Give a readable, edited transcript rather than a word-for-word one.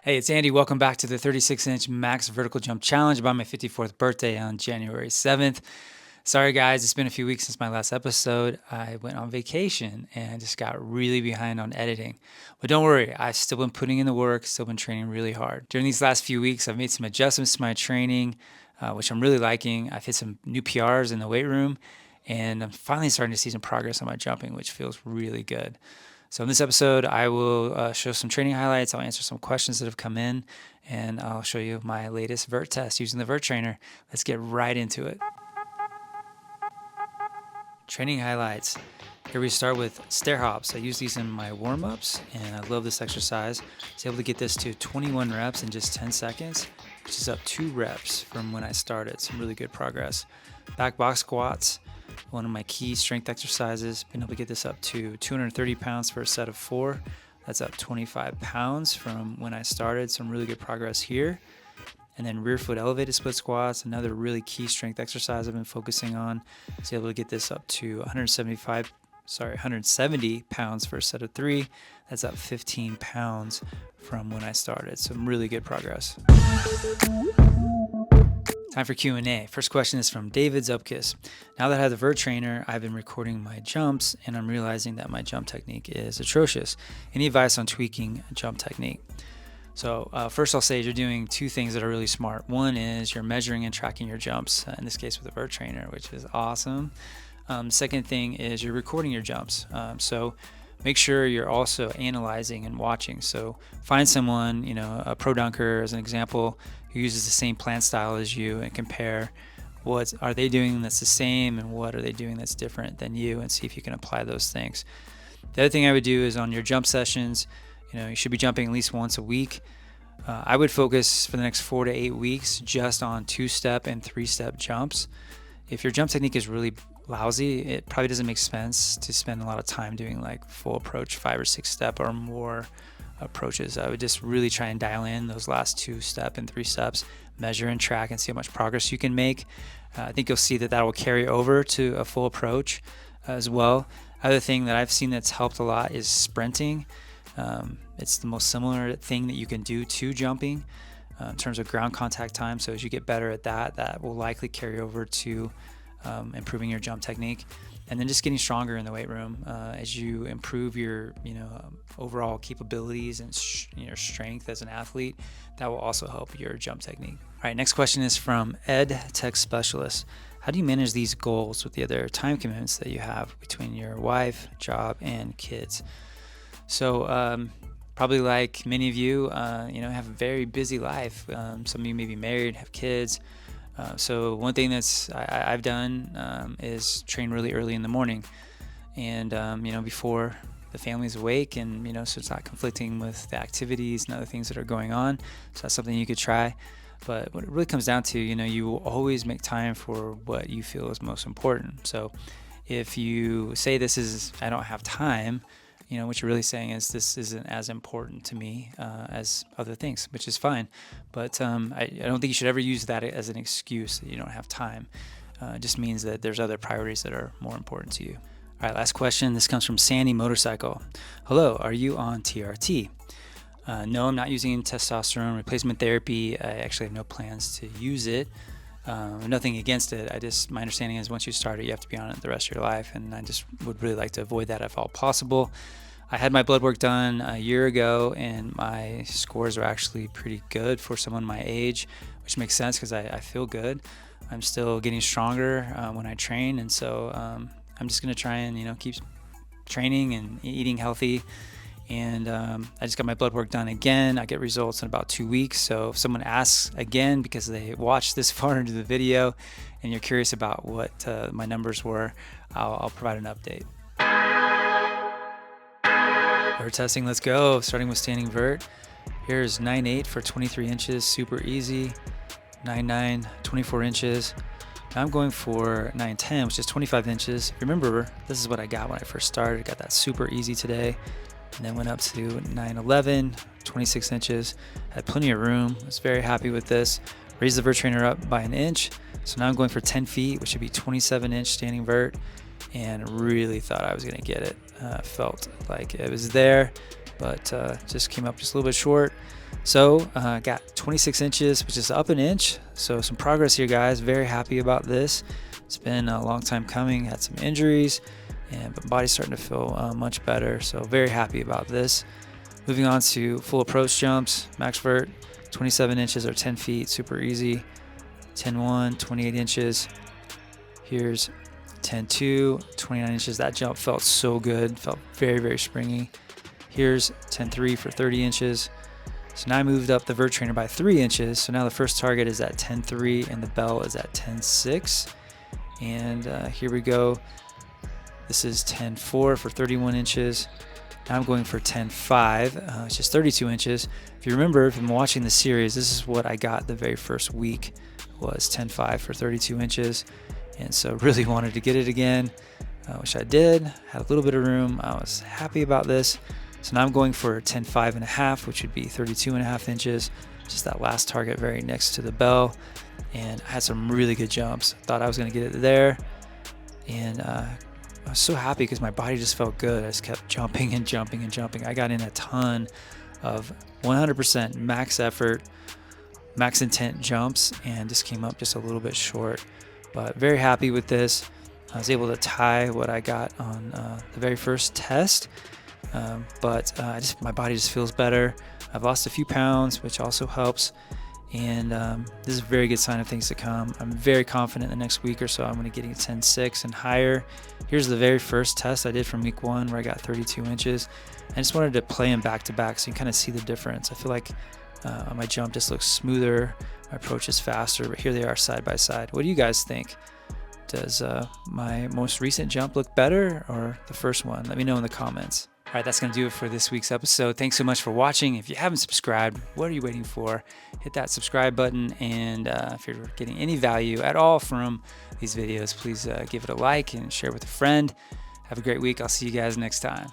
Hey, it's Andy. Welcome back to the 36-inch max vertical jump challenge by my 54th birthday on January 7th. Sorry, guys, it's been a few weeks since my last episode. I went on vacation and just got really behind on editing. But don't worry, I've still been putting in the work, still been training really hard. During these last few weeks, I've made some adjustments to my training, which I'm really liking. I've hit some new PRs in the weight room, and I'm finally starting to see some progress on my jumping, which feels really good. So in this episode, I will show some training highlights. I'll answer some questions that have come in, and I'll show you my latest vert test using the Vert Trainer. Let's get right into it. Training highlights. Here we start with stair hops. I use these in my warm-ups, and I love this exercise. I was able to get this to 21 reps in just 10 seconds, which is up 2 reps from when I started. Some really good progress. Back box squats. One of my key strength exercises, been able to get this up to 230 pounds for a set of 4. That's up 25 pounds from when I started. Some really good progress here. And then rear foot elevated split squats, another really key strength exercise I've been focusing on. So able to get this up to 170 pounds for a set of 3. That's up 15 pounds from when I started. Some really good progress. Time for Q&A. First question is from David Zupkis. Now that I have the Vert Trainer, I've been recording my jumps, and I'm realizing that my jump technique is atrocious. Any advice on tweaking jump technique? So first I'll say you're doing 2 things that are really smart. One is you're measuring and tracking your jumps, in this case with the Vert Trainer, which is awesome. Second thing is you're recording your jumps. So make sure you're also analyzing and watching. So find someone, a pro dunker as an example, who uses the same plant style as you, and compare what are they doing that's the same and what are they doing that's different than you, and see if you can apply those things. The other thing I would do is on your jump sessions, you should be jumping at least once a week. I would focus for the next 4 to 8 weeks just on 2-step and 3-step jumps. If your jump technique is really lousy, it probably doesn't make sense to spend a lot of time doing like full approach 5 or 6-step or more approaches. I would just really try and dial in those last 2-step and 3 steps, measure and track, and see how much progress you can make. I think you'll see that will carry over to a full approach as well. Other thing that I've seen that's helped a lot is sprinting. It's the most similar thing that you can do to jumping in terms of ground contact time. So as you get better at that will likely carry over to improving your jump technique. And then just getting stronger in the weight room as you improve your overall capabilities and your strength as an athlete. That will also help your jump technique. All right, next question is from Ed Tech Specialist. How do you manage these goals with the other time commitments that you have between your wife, job, and kids? So probably like many of you, have a very busy life. Some of you may be married, have kids. So one thing I've done is train really early in the morning, and before the family's awake, and so it's not conflicting with the activities and other things that are going on. So that's something you could try. But what it really comes down to, you will always make time for what you feel is most important. So if you say I don't have time, what you're really saying is this isn't as important to me as other things, which is fine. But I don't think you should ever use that as an excuse that you don't have time. It just means that there's other priorities that are more important to you. All right, last question. This comes from Sandy Motorcycle. Hello, are you on TRT? No, I'm not using testosterone replacement therapy. I actually have no plans to use it. Nothing against it. My understanding is once you start it, you have to be on it the rest of your life, and I just would really like to avoid that if all possible. I had my blood work done a year ago, and my scores are actually pretty good for someone my age, which makes sense because I feel good. I'm still getting stronger when I train, and so I'm just going to try and keep training and eating healthy. And I just got my blood work done again. I get results in about 2 weeks. So if someone asks again because they watched this far into the video and you're curious about what my numbers were, I'll provide an update. Vert testing, let's go. Starting with standing vert. Here's 9.8 for 23 inches, super easy. 9.9, 24 inches. Now I'm going for 9.10, which is 25 inches. Remember, this is what I got when I first started. I got that super easy today. And then went up to 9.11, 26 inches. Had plenty of room. Was very happy with this. Raised the Vert Trainer up by an inch. So now I'm going for 10 feet, which would be 27-inch standing vert. And really thought I was going to get it. Felt like it was there, but just came up just a little bit short. So got 26 inches, which is up an inch. So some progress here, guys. Very happy about this. It's been a long time coming. Had some injuries, but body's starting to feel much better. So very happy about this. Moving on to full approach jumps. Max vert, 27 inches or 10 feet, super easy. 10-1, 28 inches. Here's 10-2, 29 inches. That jump felt so good. Felt very, very springy. Here's 10-3 for 30 inches. So now I moved up the Vert Trainer by 3 inches. So now the first target is at 10-3 and the bell is at 10-6. And here we go. This is 10-4 for 31 inches. Now I'm going for 10-5, which is 32 inches. If you remember from watching the series, this is what I got the very first week, was 10-5 for 32 inches. And so really wanted to get it again, which I did. Had a little bit of room. I was happy about this. So now I'm going for 10-5.5, which would be 32.5 inches. Just that last target very next to the bell. And I had some really good jumps. Thought I was going to get it there. And I was so happy because my body just felt good. I just kept jumping and jumping and jumping. I got in a ton of 100% max effort, max intent jumps, and just came up just a little bit short. But very happy with this. I was able to tie what I got on the very first test. But my body just feels better. I've lost a few pounds, which also helps. And this is a very good sign of things to come. I'm very confident the next week or so I'm going to get a 10-6 and higher. Here's the very first test I did from week 1 where I got 32 inches. I just wanted to play them back to back so you can kind of see the difference. I feel like my jump just looks smoother. My approach is faster, but here they are side by side. What do you guys think? Does my most recent jump look better or the first one? Let me know in the comments. All right, that's going to do it for this week's episode. Thanks so much for watching. If you haven't subscribed, what are you waiting for? Hit that subscribe button. And if you're getting any value at all from these videos, please give it a like and share with a friend. Have a great week. I'll see you guys next time.